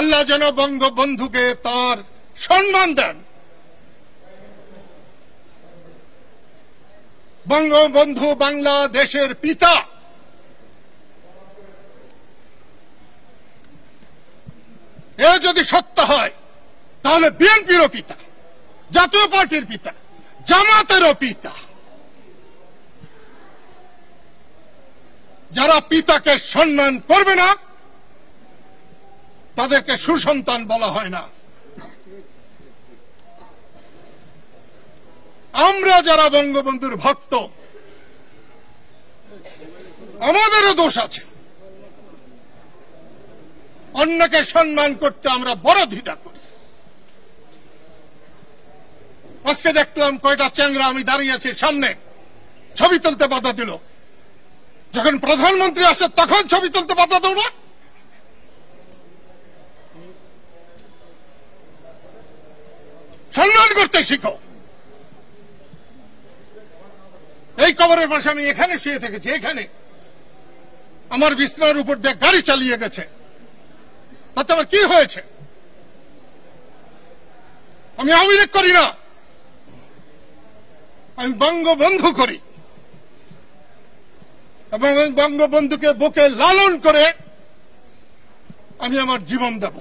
আল্লাহ যেন বঙ্গবন্ধুকে তার সম্মান দেন। বঙ্গবন্ধু বাংলাদেশের পিতা। এ যদি সত্য হয় তাহলে বিএনপিরও পিতা, জাতীয় পার্টির পিতা, জামাতেরও পিতা। যারা পিতাকে সম্মান করবে না তাদেরকে সুসন্তান বলা হয় না। আমরা যারা বঙ্গবন্ধুর ভক্ত, আমাদেরও দোষ আছে। অন্যকে সম্মান করতে আমরা বড় দ্বিধা করি। আজকে দেখলাম কয়টা চ্যাংরা, আমি দাঁড়িয়ে আছি সামনে, ছবি তুলতে বাধা দিল। যখন প্রধানমন্ত্রী আসে তখন ছবি তুলতে বাধা দাও না? সম্মান করতে শিখো। এই কবরের পাশে আমি এখানে শুয়ে থেকেছি, এখানে আমার বিছানার উপর দিয়ে গাড়ি চালিয়ে গেছে, তাতে আমার কি হয়েছে? আমি আওয়ামী লীগ করি না, আমি বঙ্গবন্ধু করি এবং বঙ্গবন্ধুকে বুকে লালন করে আমি আমার জীবন দেব।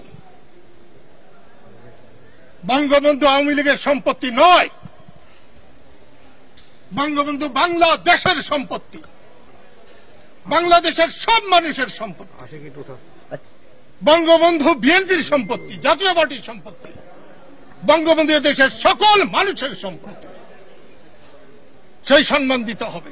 বঙ্গবন্ধু আওয়ামী লীগের সম্পত্তি নয়, বঙ্গবন্ধু বাংলাদেশের সম্পত্তি, বাংলাদেশের সব মানুষের সম্পত্তি। বঙ্গবন্ধু বিএনপির সম্পত্তি, জাতীয় পার্টির সম্পত্তি, বঙ্গবন্ধু দেশের সকল মানুষের সম্পত্তি। সেই সম্মান দিতে হবে।